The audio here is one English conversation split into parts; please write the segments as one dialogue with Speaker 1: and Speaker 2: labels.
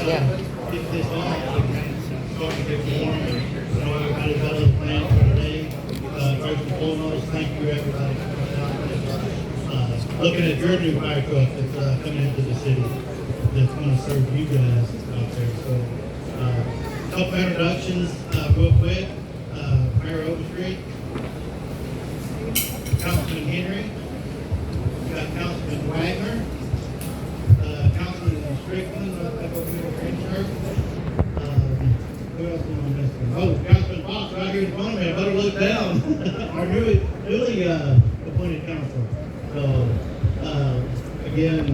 Speaker 1: kick this off and start to get warm. I know everybody's got other plans for today. First and foremost, thank you everybody for coming out and looking at your new fire truck that's coming into the city that's going to serve you guys out there. So, couple introductions real quick. Mayor Overstreet, Councilman Henry, we got Councilman Wagner, Councilman Strickland, right over here in green shirt. Who else am I missing? Oh, Councilman Fox right here in front of me. I better look down. Our newly appointed council. So, again,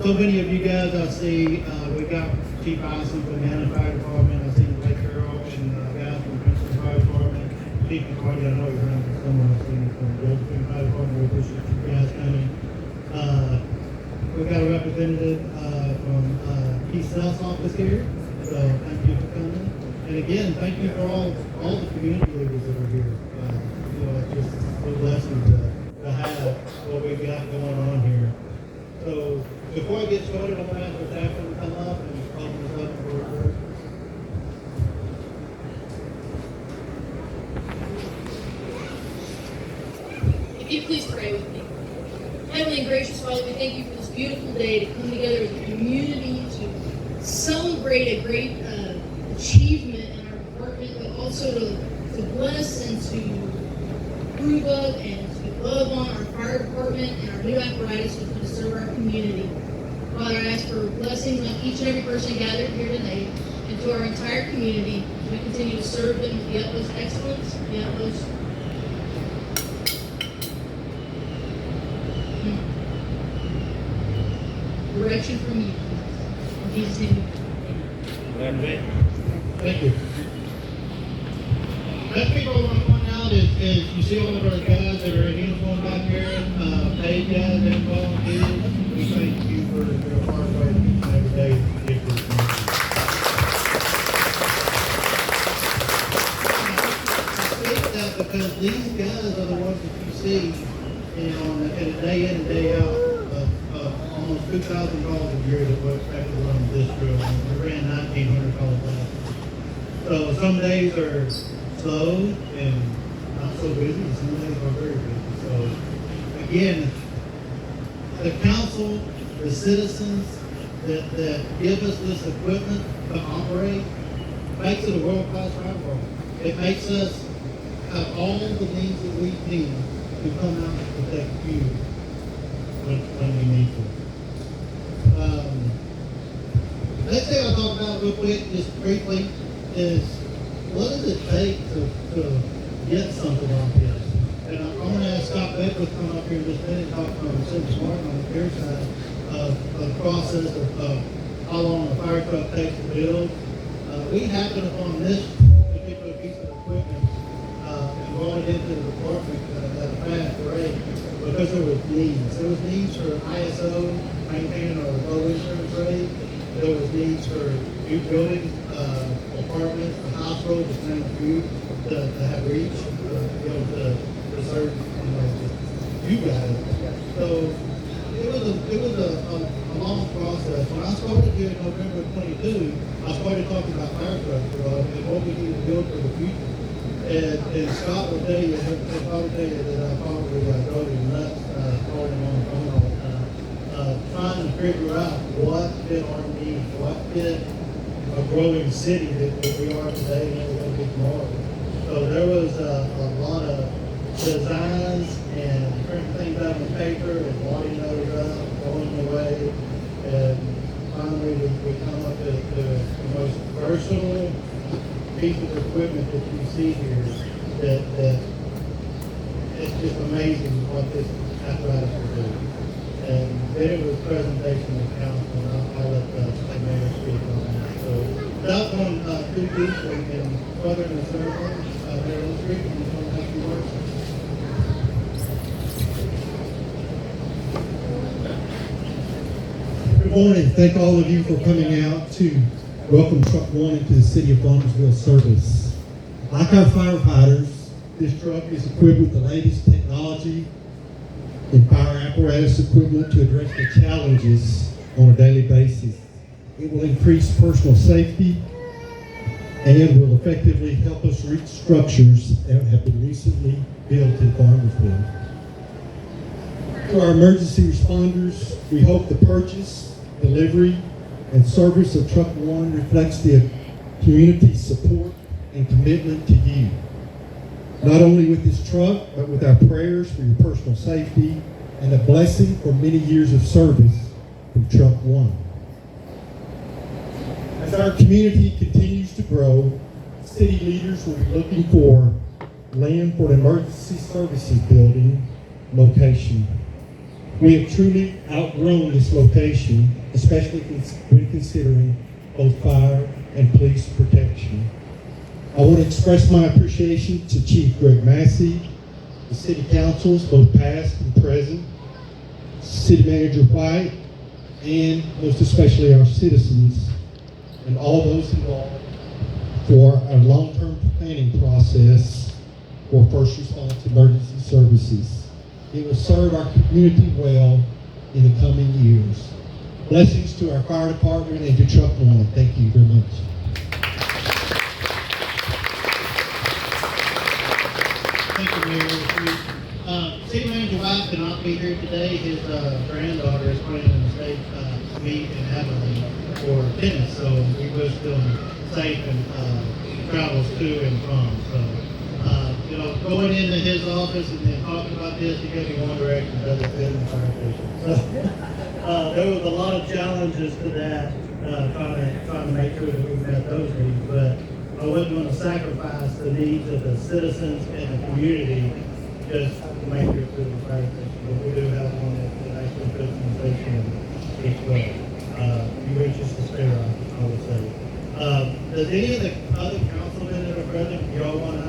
Speaker 1: so many of you guys I see, we got Chief Ison from the Hannah Fire Department. I see Blake Carroll and guys from the Princeton Fire Department. Chief McCarty, I know you're around for someone I've seen from the Josephine Fire Department. We appreciate you guys coming. We got a representative from Keith South's office here. So thank you for coming. And again, thank you for all the community leaders that are here. It's just a blessing to have what we've got going on here. So before I get started, I'm going to ask for staff to come up and open us up for work.
Speaker 2: If you please pray with me. Heavenly and gracious Father, we thank you for this beautiful day to come together as a community to celebrate a great achievement in our department, but also to bless and to approve of and to love on our fire department and our new apparatus that's going to serve our community. Father, I ask for blessings on each and every person gathered here today and to our entire community as we continue to serve them with the utmost excellence, the utmost direction from you. In Jesus' name.
Speaker 1: Thank you. Next people I want to point out is you see all of our guys that are in uniform back here, paid guys and volunteers. We thank you for your hard work each and every day to get this done. I say that because these guys are the ones that you see, on a day in and day out. Almost 2,000 calls a year that we're expected to run this drill. We ran 1,900 calls last year. So some days are slow and not so busy, and some days are very busy. So again, the council, the citizens that give us this equipment to operate makes it a world-class fire department. It makes us have all the things that we need to come out and protect you when we need to. Next thing I'll talk about real quick, just briefly, is what does it take to get something like this? And I'm going to ask Scott Becker to come up here in just a minute and talk from City Smart on the care side of the process of how long a fire truck takes to build. We happened upon this particular piece of equipment and brought it into the department at a fast rate because there was needs. There was needs for ISO, maintaining our low insurance rate. There was needs for new building apartments, a hospital, just name a few, to have reach, to be able to serve you guys. So it was a long process. When I started here in November of 22, I started talking about fire trucks and what we need to build for the future. And Scott will tell you, he'll probably tell you that I probably drove him nuts, calling him on the phone all the time, trying to figure out what fit our needs, what fit a growing city that we are today and we're going to be tomorrow. So there was a lot of designs and printing things out on paper and lighting those up, going away, and finally we come up with the most versatile piece of equipment that you see here that it's just amazing what this apparatus will do. And then it was presentation of council, and I'll let the mayor speak on that. So that's on 2 weeks in Southern and Central, Mayor Overstreet, and you want to make your work.
Speaker 3: Good morning. Thank all of you for coming out to welcome Truck 1 into the City of Farmersville service. Like our firefighters, this truck is equipped with the latest technology and fire apparatus equipment to address the challenges on a daily basis. It will increase personal safety and will effectively help us reach structures that have been recently built in Farmersville. To our emergency responders, we hope the purchase, delivery, and service of Truck 1 reflects the community's support and commitment to you. Not only with this truck, but with our prayers for your personal safety and a blessing for many years of service from Truck 1. As our community continues to grow, city leaders will be looking for land for an emergency services building location. We have truly outgrown this location, especially when considering both fire and police protection. I want to express my appreciation to Chief Greg Massey, the city councils, both past and present, City Manager White, and most especially our citizens and all those involved for our long-term planning process for first response emergency services. It will serve our community well in the coming years. Blessings to our fire department and to Truck 1. Thank you very much.
Speaker 1: Thank you, Mayor. City Manager White could not be here today. His granddaughter is planning to stay meet in Abilene for tennis, so we wish them safe and travels to and from. So, going into his office and then talking about this, he gave me one direction, doesn't fit in the fire station. So, there was a lot of challenges to that, trying to make sure that we met those needs, but I wasn't going to sacrifice the needs of the citizens and the community just to make it to the fire station. But we do have one that actually fits in the station each way. You reach us to spare, I would say. Does any of the other councilmen that are present, y'all want to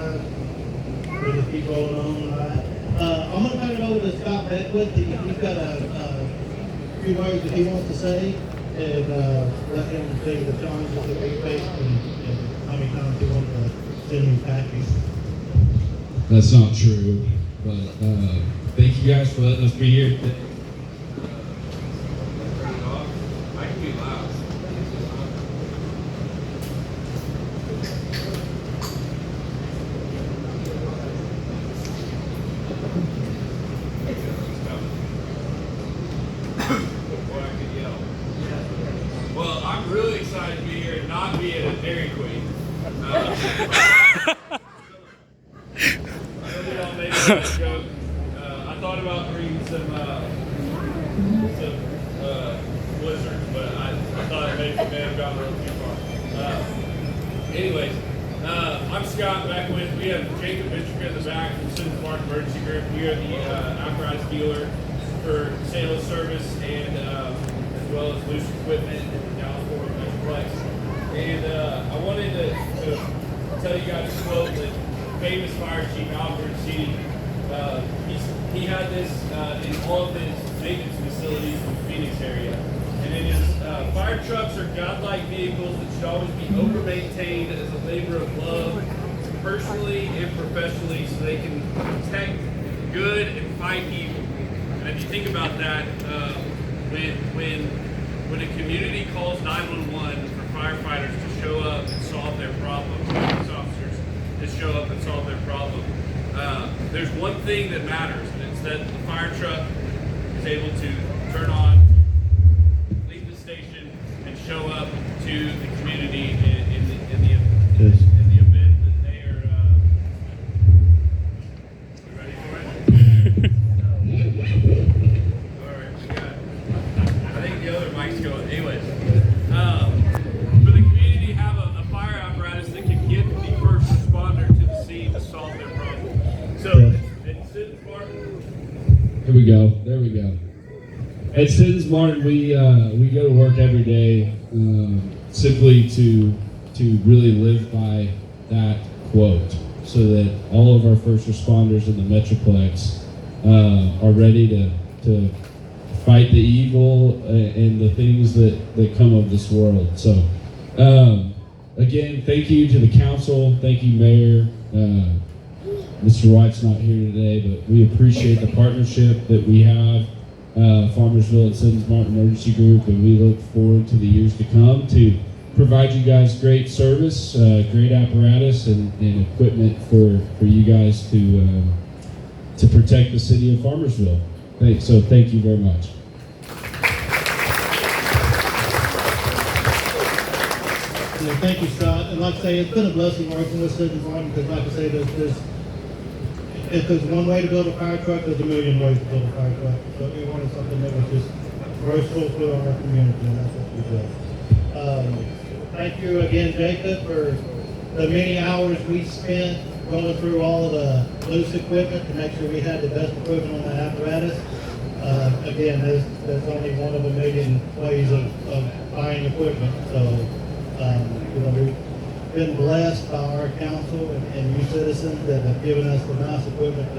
Speaker 1: we'll just keep rolling on, all right? I'm going to turn it over to Scott Beckwith. He's got a few words that he wants to say, and let him say the challenges that we face and how many times he wants to send me packing.
Speaker 4: That's not true, but thank you guys for letting us be here.
Speaker 5: I can be loud. Or I could yell. Well, I'm really excited to be here and not be at a Dairy Queen. I know we all made that joke. I thought about bringing some blizzards, but I thought maybe it may have gone a little too far. Anyways, I'm Scott Beckwith. We have Jacob Mitchell in the back from Citizens Mark Emergency Group. We are the apparatus dealer for sales service and as well as loose equipment in the Dallas Fort Worth Metroplex. And I wanted to tell you guys a quote that famous fire chief Albert C. He had this in all of his maintenance facilities in the Phoenix area. And it is fire trucks are godlike vehicles that should always be over-maintained as a labor of love, personally and professionally, so they can protect good and fight evil. And if you think about that, when a community calls 911 for firefighters to show up and solve their problem, police officers to show up and solve their problem, there's one thing that matters, and it's that the fire truck is able to turn on, leave the station, and show up to the community in the event that they are. You ready for it? All right, we got. I think the other mic's going. Anyways, for the community to have a fire apparatus that can get the first responder to the scene to solve their problem. So, it's Citizens Martin.
Speaker 4: Here we go. There we go. At Citizens Martin, we go to work every day simply to really live by that quote, so that all of our first responders in the Metroplex are ready to fight the evil and the things that come of this world. So, again, thank you to the council. Thank you, Mayor. Mr. White's not here today, but we appreciate the partnership that we have Farmersville at Siddons Martin Emergency Group, and we look forward to the years to come to provide you guys great service, great apparatus, and equipment for you guys to protect the city of Farmersville. So thank you very much.
Speaker 1: Yeah, thank you, Scott. And like I say, it's been a blessing working with Siddons Martin because, like I say, if there's one way to build a fire truck, there's a million ways to build a fire truck. So we wanted something that was just graceful to our community, and that's what we did. Thank you again, Jacob, for the many hours we spent going through all of the loose equipment to make sure we had the best equipment on the apparatus. Again, there's only one of a million ways of buying equipment. So, we've been blessed by our council and you citizens that have given us the nice equipment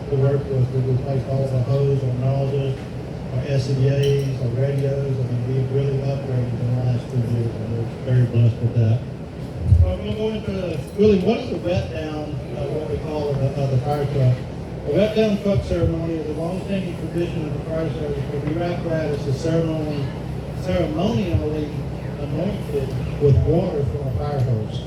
Speaker 1: to work with. We replaced all of our hose, our nozzles, our SCBAs, our radios. I mean, we've really upgraded in the last 2 years, and we're very blessed with that. I'm going to go into really what is the wet down, what we call the fire truck. The wet down truck ceremony is a long-standing tradition of the fire service where the apparatus is ceremonially anointed with water from a fire hose.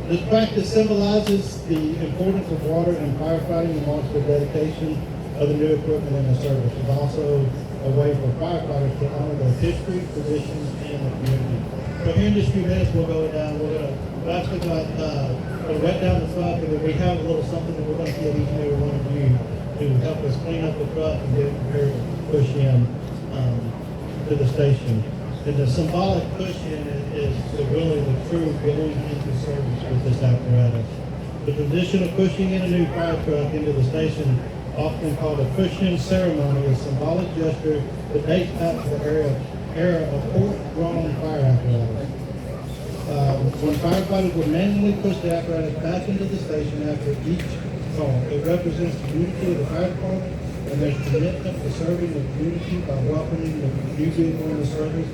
Speaker 1: This practice symbolizes the importance of water in firefighting and marks the dedication of the new equipment in the service. It's also a way for firefighters to honor their history, traditions, and the community. So here in just a few minutes, we'll go down. We're actually going to wet down the truck, and then we have a little something that we're going to give each and every one of you to help us clean up the truck and get it prepared to push in to the station. And the symbolic push-in is really the true going into service with this apparatus. The tradition of pushing in a new fire truck into the station, often called a push-in ceremony, is a symbolic gesture that dates back to the era of port-drawn fire apparatus. When firefighters would manually push the apparatus back into the station after each call, it represents the unity of the fire department and their commitment to serving the community by welcoming the new vehicle in the service,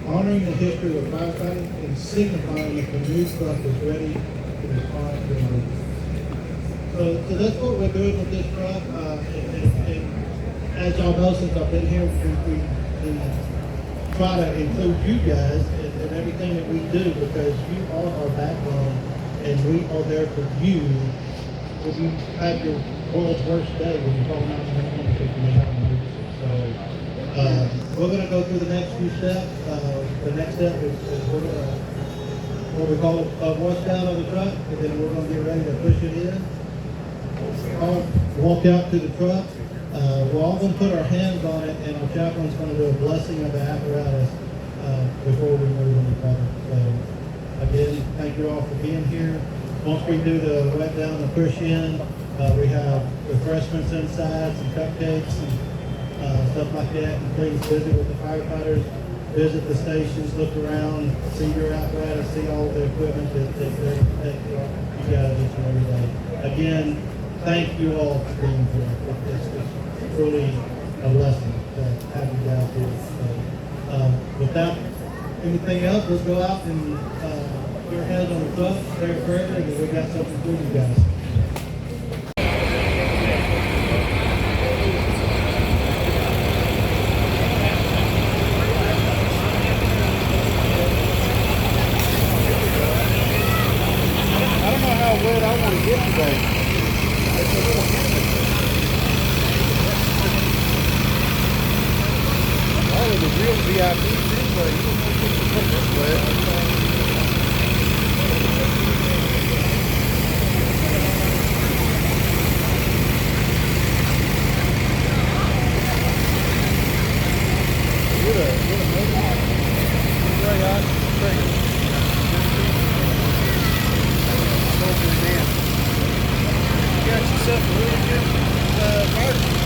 Speaker 1: honoring the history of firefighting, and signifying that the new truck is ready to respond to emergency. So that's what we're doing with this truck. And as y'all know, since I've been here, we try to include you guys in everything that we do because you are our backbone and we are there for you when you have your world's worst day when you call 911 because you may have an emergency. So we're going to go through the next few steps. The next step is we're going to, what we call a wash down of the truck, and then we're going to get ready to push it in. I'll walk out to the truck. We're all going to put our hands on it, and our chaplain's going to do a blessing of the apparatus before we move any further. So, again, thank you all for being here. Once we do the wet down and push in, we have refreshments inside, some cupcakes and stuff like that. And please visit with the firefighters, visit the stations, look around, see your apparatus, see all the equipment that you guys each and every day. Again, thank you all for being here. It's truly a blessing to have you guys here. So, without anything else, let's go out and put your hands on the truck, say a prayer, and we got something for you guys.
Speaker 6: I don't know how wet I want to get today. It's a little humid. All of the real VIPs anyway. You don't want to get this wet. Got yourself a really good fire.